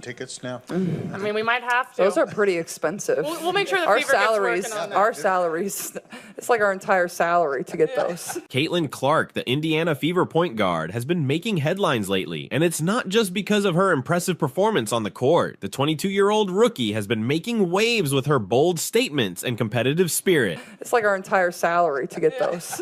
tickets now? I mean, we might have to. Those are pretty expensive. We'll make sure the our Fever salaries, gets working on that. our salaries, it's like our entire salary to get those. Caitlin Clark, the Indiana Fever point guard, has been making headlines lately, and it's not just because of her impressive performance on the court. The 22-year-old rookie has been making waves with her bold statements and competitive spirit. It's like our entire salary to get those.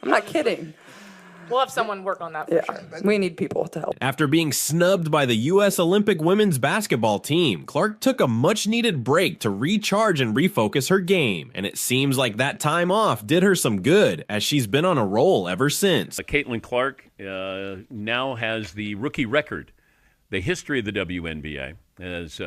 I'm not kidding. We'll have someone work on that for sure. We need people to help. After being snubbed by the U.S. Olympic women's basketball team, Clark took a much-needed break to recharge and refocus her game, and it seems like that time off did her some good, as she's been on a roll ever since. Caitlin Clark now has the rookie record, the history of the WNBA, as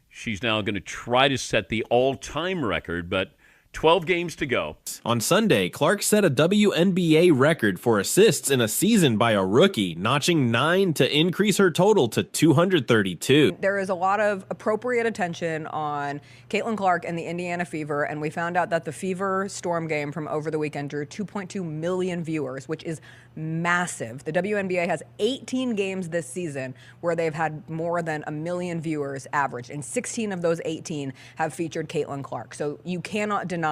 she's now going to try to set the all-time record, but 12 games to go. On Sunday, Clark set a WNBA record for assists in a season by a rookie, notching 9 to increase her total to 232. There is a lot of appropriate attention on Caitlin Clark and the Indiana Fever, and we found out that the Fever Storm game from over the weekend drew 2.2 million viewers, which is massive. The WNBA has 18 games this season where they've had more than 1 million viewers average, and 16 of those 18 have featured Caitlin Clark. So you cannot deny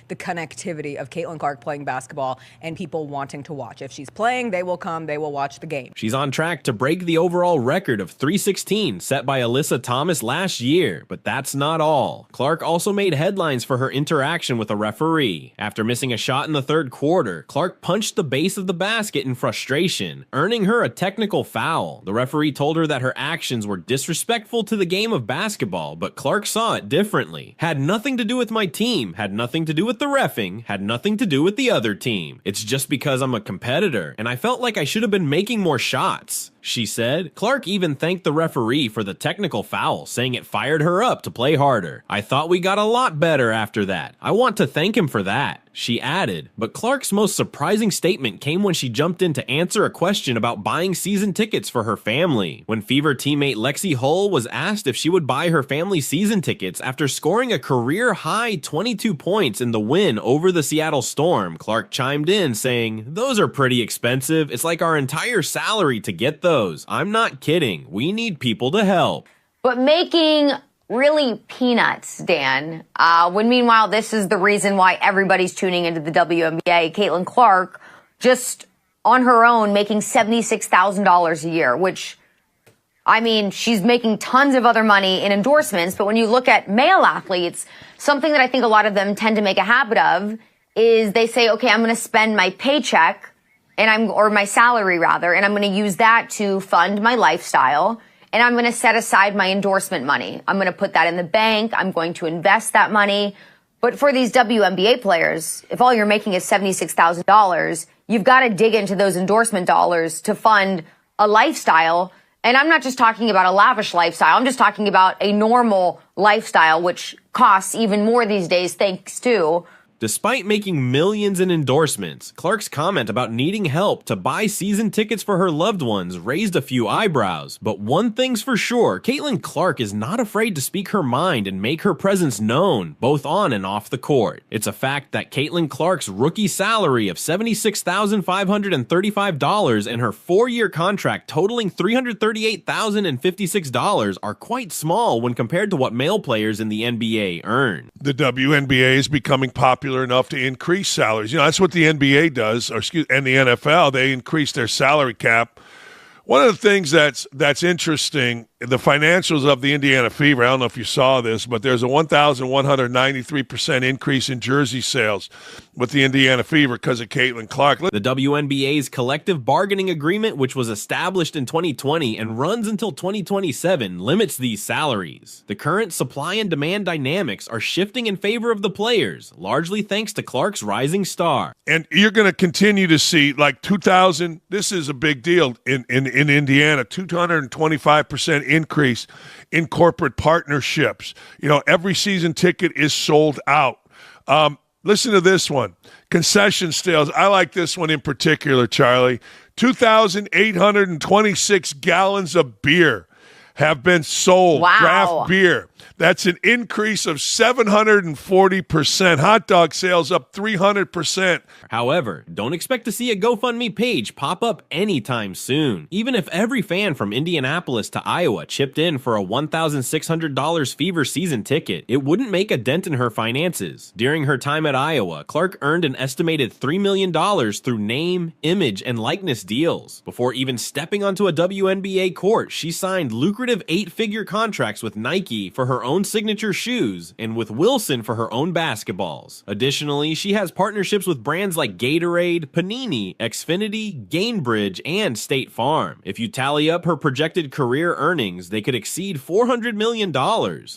the connectivity of Caitlin Clark playing basketball and people wanting to watch. If she's playing, they will come, they will watch the game. She's on track to break the overall record of 316 set by Alyssa Thomas last year, but that's not all. Clark also made headlines for her interaction with a referee. After missing a shot in the third quarter, Clark punched the base of the basket in frustration, earning her a technical foul. The referee told her that her actions were disrespectful to the game of basketball, but Clark saw it differently. Had nothing to do with my team, had nothing to do with the reffing, had nothing to do with the other team. It's just because I'm a competitor, and I felt like I should have been making more shots, she said. Clark even thanked the referee for the technical foul, saying it fired her up to play harder. I thought we got a lot better after that. I want to thank him for that, she added. But Clark's most surprising statement came when she jumped in to answer a question about buying season tickets for her family. When Fever teammate Lexi Hull was asked if she would buy her family season tickets after scoring a career-high 22 points in the win over the Seattle Storm, Clark chimed in saying, "Those are pretty expensive. It's like our entire salary to get those. I'm not kidding. We need people to help." But making really peanuts, Dan, when meanwhile this is the reason why everybody's tuning into the WNBA. Caitlin Clark, just on her own, making $76,000 a year, which, I mean, she's making tons of other money in endorsements, but when you look at male athletes, something that I think a lot of them tend to make a habit of is they say, okay, I'm going to spend my paycheck or my salary rather, and I'm going to use that to fund my lifestyle, and I'm going to set aside my endorsement money. I'm going to put that in the bank. I'm going to invest that money. But for these WNBA players, if all you're making is $76,000, you've got to dig into those endorsement dollars to fund a lifestyle. And I'm not just talking about a lavish lifestyle. I'm just talking about a normal lifestyle, which costs even more these days thanks to Despite making millions in endorsements, Clark's comment about needing help to buy season tickets for her loved ones raised a few eyebrows. But one thing's for sure, Caitlin Clark is not afraid to speak her mind and make her presence known, both on and off the court. It's a fact that Caitlin Clark's rookie salary of $76,535 and her 4-year contract totaling $338,056 are quite small when compared to what male players in the NBA earn. The WNBA is becoming popular enough to increase salaries. You know, that's what the NBA does, and the NFL. They increase their salary cap. One of the things that's interesting, the financials of the Indiana Fever, I don't know if you saw this, but there's a 1,193% increase in jersey sales with the Indiana Fever because of Caitlin Clark. The WNBA's collective bargaining agreement, which was established in 2020 and runs until 2027, limits these salaries. The current supply and demand dynamics are shifting in favor of the players, largely thanks to Clark's rising star. And you're going to continue to see, like 2,000, this is a big deal in Indiana, 225% increase in corporate partnerships. You know, every season ticket is sold out. Listen to this one. Concession sales. I like this one in particular, Charlie. 2,826 gallons of beer have been sold. Wow. Draft beer. That's an increase of 740%. Hot dog sales up 300%. However, don't expect to see a GoFundMe page pop up anytime soon. Even if every fan from Indianapolis to Iowa chipped in for a $1,600 Fever season ticket, it wouldn't make a dent in her finances. During her time at Iowa, Clark earned an estimated $3 million through name, image, and likeness deals. Before even stepping onto a WNBA court, she signed lucrative 8-figure contracts with Nike for her own signature shoes and with Wilson for her own basketballs. Additionally, she has partnerships with brands like Gatorade, Panini, Xfinity, Gainbridge, and State Farm. If you tally up her projected career earnings, they could exceed $400 million.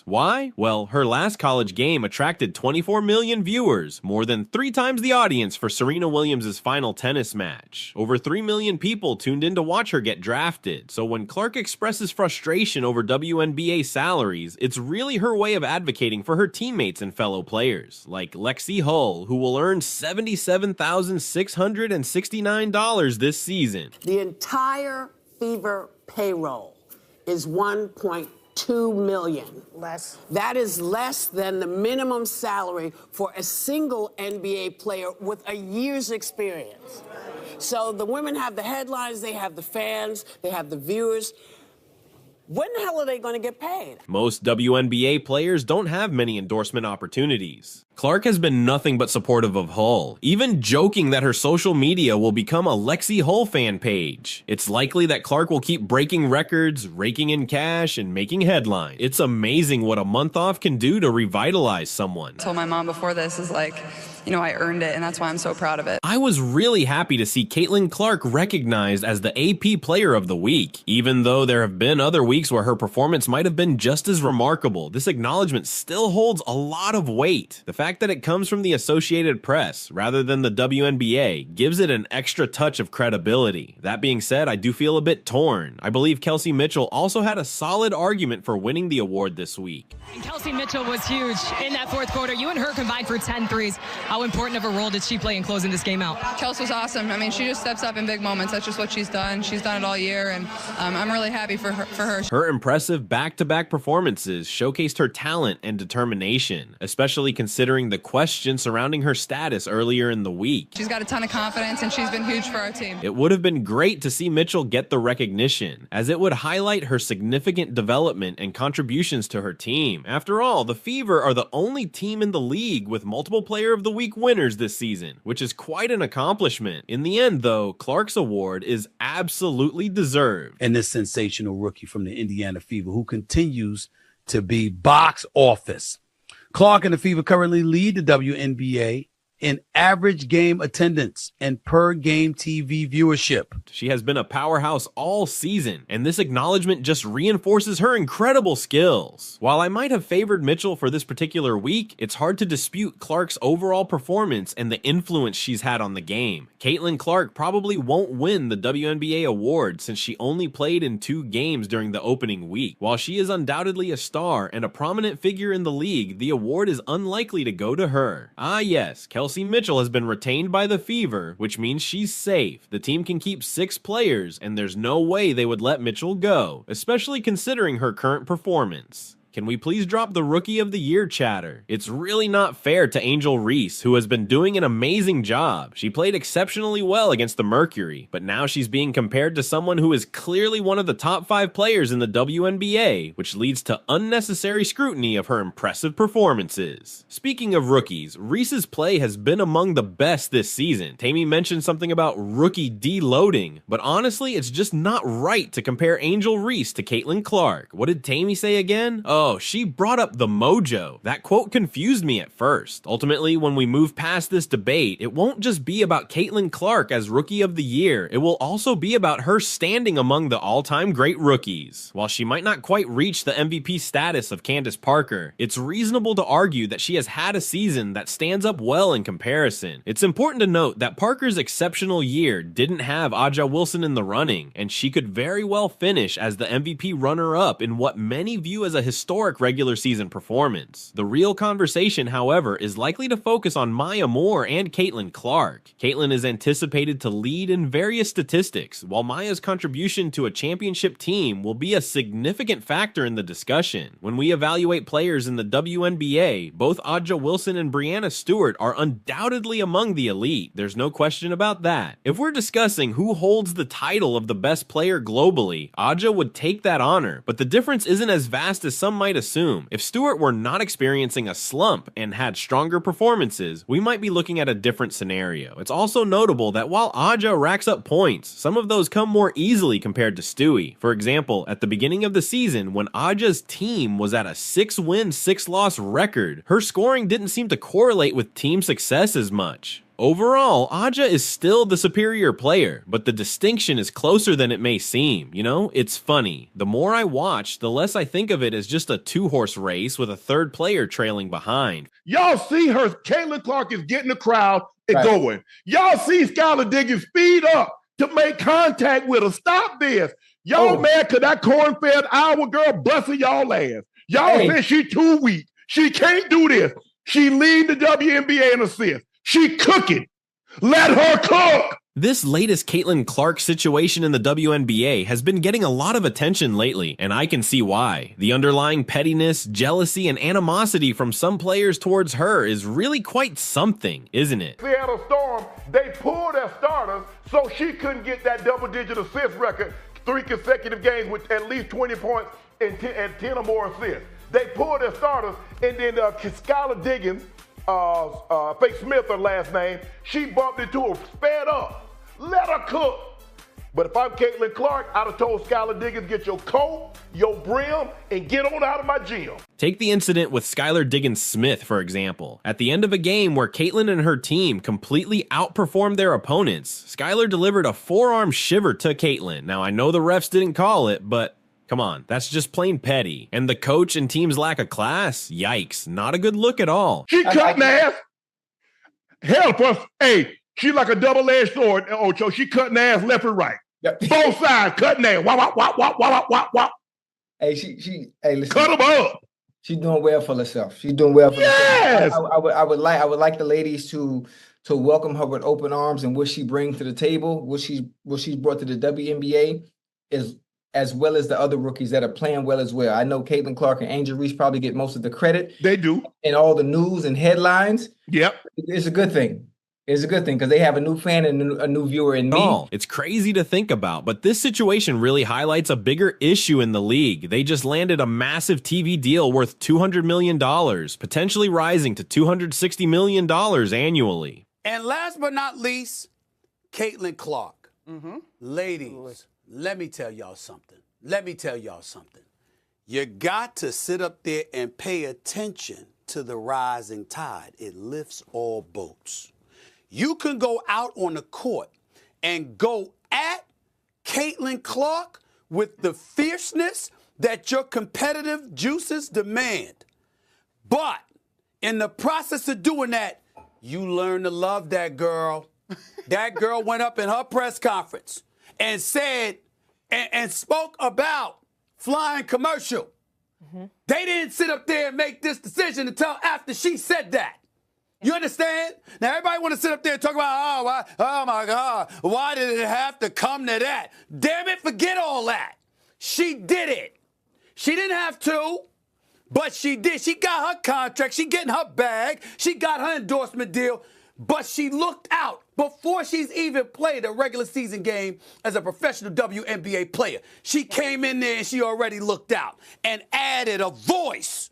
Why? Well, her last college game attracted 24 million viewers, more than 3 times the audience for Serena Williams' final tennis match. Over 3 million people tuned in to watch her get drafted, so when Clark expresses frustration over WNBA salaries, it's really her way of advocating for her teammates and fellow players, like Lexi Hull, who will earn $77,669 this season. The entire Fever payroll is $1.2 million. Less. That is less than the minimum salary for a single NBA player with a year's experience. So the women have the headlines, they have the fans, they have the viewers. When the hell are they going to get paid? Most WNBA players don't have many endorsement opportunities. Clark has been nothing but supportive of Hull, even joking that her social media will become a Lexi Hull fan page. It's likely that Clark will keep breaking records, raking in cash, and making headlines. It's amazing what a month off can do to revitalize someone. I told my mom before this is like, I earned it, and that's why I'm so proud of it. I was really happy to see Caitlin Clark recognized as the AP Player of the Week. Even though there have been other weeks where her performance might have been just as remarkable, this acknowledgement still holds a lot of weight. The fact that it comes from the Associated Press rather than the WNBA gives it an extra touch of credibility. That being said, I do feel a bit torn. I believe Kelsey Mitchell also had a solid argument for winning the award this week. Kelsey Mitchell was huge in that fourth quarter. You and her combined for 10 threes. How important of a role did she play in closing this game out? Kelsey was awesome. I mean, she just steps up in big moments. That's just what she's done. She's done it all year, and I'm really happy for her. Her impressive back-to-back performances showcased her talent and determination, especially considering the question surrounding her status earlier in the week. She's got a ton of confidence, and she's been huge for our team. It would have been great to see Mitchell get the recognition, as it would highlight her significant development and contributions to her team. After all, the Fever are the only team in the league with multiple Player of the Week winners this season, which is quite an accomplishment. In the end, though, Clark's award is absolutely deserved. And this sensational rookie from the Indiana Fever, who continues to be box office. Clark and the Fever currently lead the WNBA in average game attendance and per game TV viewership. She has been a powerhouse all season, and this acknowledgement just reinforces her incredible skills. While I might have favored Mitchell for this particular week, it's hard to dispute Clark's overall performance and the influence she's had on the game. Caitlin Clark probably won't win the WNBA award since she only played in 2 games during the opening week. While she is undoubtedly a star and a prominent figure in the league, the award is unlikely to go to her. Ah yes, Kelsey Mitchell has been retained by the Fever, which means she's safe. The team can keep 6 players, and there's no way they would let Mitchell go, especially considering her current performance. Can we please drop the Rookie of the Year chatter? It's really not fair to Angel Reese, who has been doing an amazing job. She played exceptionally well against the Mercury, but now she's being compared to someone who is clearly one of the top 5 players in the WNBA, which leads to unnecessary scrutiny of her impressive performances. Speaking of rookies, Reese's play has been among the best this season. Tammy mentioned something about rookie deloading, but honestly, it's just not right to compare Angel Reese to Caitlin Clark. What did Tammy say again? Oh, she brought up the mojo. That quote confused me at first. Ultimately, when we move past this debate, it won't just be about Caitlin Clark as Rookie of the Year. It will also be about her standing among the all-time great rookies. While she might not quite reach the MVP status of Candace Parker, it's reasonable to argue that she has had a season that stands up well in comparison. It's important to note that Parker's exceptional year didn't have Aja Wilson in the running, and she could very well finish as the MVP runner-up in what many view as a historic historic regular season performance. The real conversation, however, is likely to focus on Maya Moore and Caitlin Clark. Caitlin is anticipated to lead in various statistics, while Maya's contribution to a championship team will be a significant factor in the discussion. When we evaluate players in the WNBA, both Aja Wilson and Breanna Stewart are undoubtedly among the elite. There's no question about that. If we're discussing who holds the title of the best player globally, Aja would take that honor, but the difference isn't as vast as some might assume. If Stewart were not experiencing a slump and had stronger performances, we might be looking at a different scenario. It's also notable that while Aja racks up points, some of those come more easily compared to Stewie. For example, at the beginning of the season, when Aja's team was at a 6-win, 6-loss record, her scoring didn't seem to correlate with team success as much. Overall, Aja is still the superior player, but the distinction is closer than it may seem. You know, it's funny. The more I watch, the less I think of it as just a 2-horse race with a third player trailing behind. Y'all see her, Caitlin Clark is getting the crowd and going. Y'all see Skylar Diggins speed up to make contact with her. Stop this. Y'all mad because that corn-fed Iowa girl busting y'all ass. Y'all said she too weak. She can't do this. She lead the WNBA in assists. She cooking. Let her cook. This latest Caitlin Clark situation in the WNBA has been getting a lot of attention lately, and I can see why. The underlying pettiness, jealousy, and animosity from some players towards her is really quite something, isn't it? Seattle Storm, they pulled their starters so she couldn't get that double-digit assist record 3 consecutive games with at least 20 points and 10 or more assists. They pulled their starters, and then Skylar Diggins, Faith Smith, her last name, she bumped into her, sped up. Let her cook. But if I'm Caitlin Clark, I'd have told Skylar Diggins, get your coat, your brim, and get on out of my gym. Take the incident with Skylar Diggins-Smith, for example. At the end of a game where Caitlin and her team completely outperformed their opponents, Skylar delivered a forearm shiver to Caitlin. Now, I know the refs didn't call it, but come on, that's just plain petty. And the coach and team's lack of class? Yikes, not a good look at all. She cutting ass. Help us. Hey, she like a double-edged sword, Ocho. She cutting ass left and right. Yep. Both sides cutting ass. Wop, wop, wop, wop, wop, wop, wop. Hey, hey, listen. Cut them up. She's doing well for herself. She's doing well for herself. I would like the ladies to welcome her with open arms and what she brings to the table, what she's brought to the WNBA is as well as the other rookies that are playing well as well. I know Caitlin Clark and Angel Reese probably get most of the credit. They do. And all the news and headlines. Yep. It's a good thing. It's a good thing because they have a new fan and a new viewer in me. It's crazy to think about, but this situation really highlights a bigger issue in the league. They just landed a massive TV deal worth $200 million, potentially rising to $260 million annually. And last but not least, Caitlin Clark. Ladies, let me tell y'all something. You got to sit up there and pay attention to the rising tide. It lifts all boats. You can go out on the court and go at Caitlin Clark with the fierceness that your competitive juices demand. But in the process of doing that, you learn to love that girl. That girl went up in her press conference and said and spoke about flying commercial. They didn't sit up there and make this decision until after she said that. You understand? Now, everybody want to sit up there and talk about, oh my God, why did it have to come to that? Damn it, forget all that. She did it. She didn't have to, but she did. She got her contract. She getting her bag. She got her endorsement deal, but she looked out before she's even played a regular season game as a professional WNBA player. She came in there and she already looked out and added a voice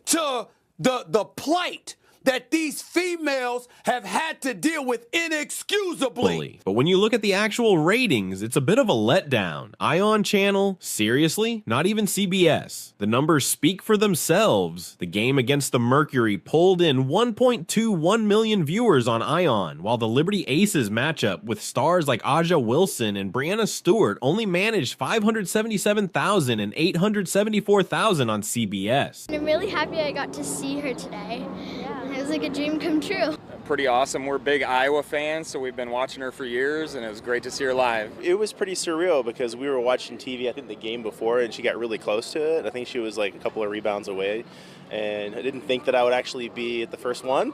to the plight that these females have had to deal with inexcusably. But when you look at the actual ratings, it's a bit of a letdown. Ion Channel? Seriously? Not even CBS. The numbers speak for themselves. The game against the Mercury pulled in 1.21 million viewers on Ion, while the Liberty Aces matchup with stars like Aja Wilson and Breanna Stewart only managed 577,000 and 874,000 on CBS. I'm really happy I got to see her today. Yeah. It was like a dream come true. pretty awesome. We're big Iowa fans, so we've been watching her for years, and it was great to see her live. It was pretty surreal because we were watching TV, I think, the game before, and she got really close to it. I think she was like a couple of rebounds away, and I didn't think that I would actually be at the first one.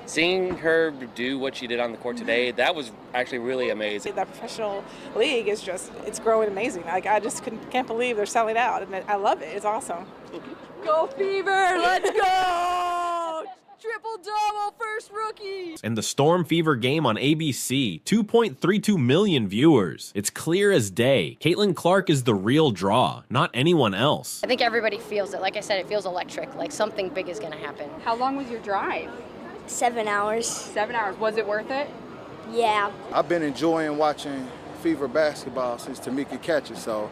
Seeing her do what she did on the court today, that was actually really amazing. That professional league is it's growing amazing. Like, I just can't believe they're selling out, and I love it. It's awesome. Go Fever! Let's go! Triple-double, first rookie! And the Storm Fever game on ABC, 2.32 million viewers. It's clear as day. Caitlin Clark is the real draw, not anyone else. I think everybody feels it. Like I said, it feels electric, like something big is going to happen. How long was your drive? 7 hours. 7 hours. Was it worth it? Yeah. I've been enjoying watching Fever basketball since Tamika catches, so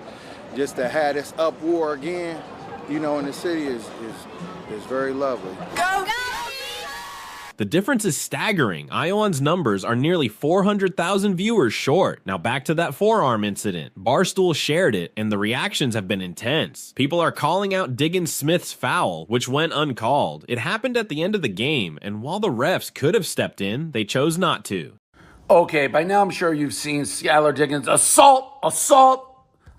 just to have this up war again, in the city is very lovely. Go! The difference is staggering. Iowan's numbers are nearly 400,000 viewers short. Now back to that forearm incident. Barstool shared it, and the reactions have been intense. People are calling out Diggins Smith's foul, which went uncalled. It happened at the end of the game, and while the refs could have stepped in, they chose not to. Okay, by now I'm sure you've seen Skylar Diggins assault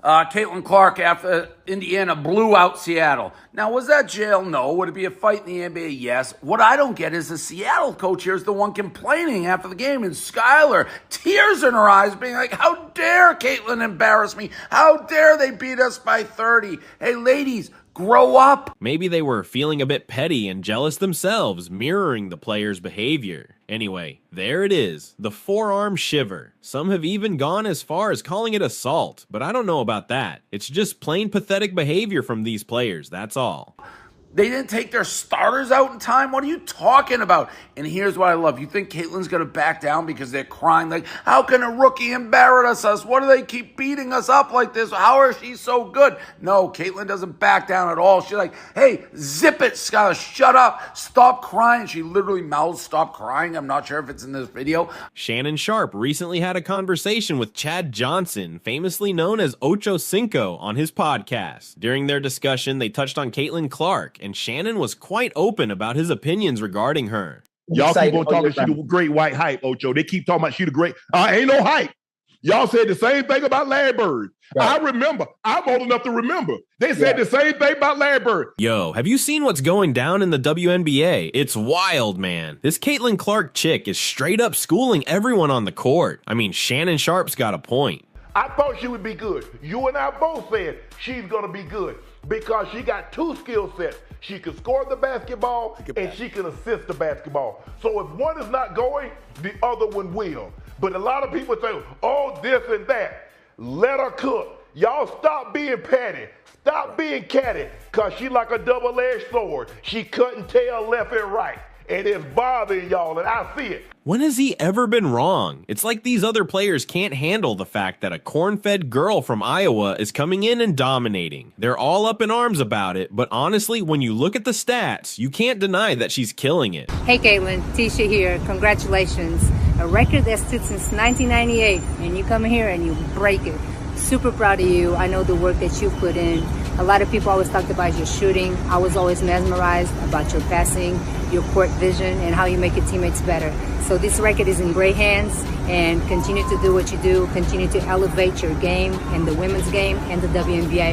Caitlin Clark after Indiana blew out Seattle. Now, was that jail? No. Would it be a fight in the NBA? Yes. What I don't get is the Seattle coach here is the one complaining after the game, and Skylar, tears in her eyes, being like, how dare Caitlin embarrass me? How dare they beat us by 30? Hey, ladies, grow up. Maybe they were feeling a bit petty and jealous themselves, mirroring the players' behavior. Anyway, there it is, the forearm shiver. Some have even gone as far as calling it assault, but I don't know about that. It's just plain pathetic behavior from these players, that's all. They didn't take their starters out in time? What are you talking about? And here's what I love. You think Caitlin's going to back down because they're crying? Like, how can a rookie embarrass us? What do they keep beating us up like this? How is she so good? No, Caitlin doesn't back down at all. She's like, hey, zip it, Skylar. Shut up. Stop crying. She literally mouths, stop crying. I'm not sure if it's in this video. Shannon Sharp recently had a conversation with Chad Johnson, famously known as Ocho Cinco, on his podcast. During their discussion, they touched on Caitlin Clark, and Shannon was quite open about his opinions regarding her. Y'all keep on talking she the great white hype, Ocho. They keep talking about she the great. Ain't no hype. Y'all said the same thing about Larry Bird. Right. I remember. I'm old enough to remember. They said the same thing about Larry Bird. Yo, have you seen what's going down in the WNBA? It's wild, man. This Caitlin Clark chick is straight up schooling everyone on the court. I mean, Shannon Sharp's got a point. I thought she would be good. You and I both said she's going to be good because she got two skill sets. She can score the basketball and she can assist the basketball. So if one is not going, the other one will. But a lot of people say, oh, this and that. Let her cook. Y'all stop being petty. Stop being catty, because she like a double-edged sword. She cutting tail left and right. And it's bothering y'all, and I see it. When has he ever been wrong? It's like these other players can't handle the fact that a corn-fed girl from Iowa is coming in and dominating. They're all up in arms about it, but honestly, when you look at the stats, you can't deny that she's killing it. Hey Caitlin, Tisha here. Congratulations. A record that stood since 1998, and you come here and you break it. Super proud of you. I know the work that you put in. A lot of people always talked about your shooting. I was always mesmerized about your passing, your court vision, and how you make your teammates better. So this record is in great hands, and continue to do what you do. Continue to elevate your game and the women's game and the WNBA.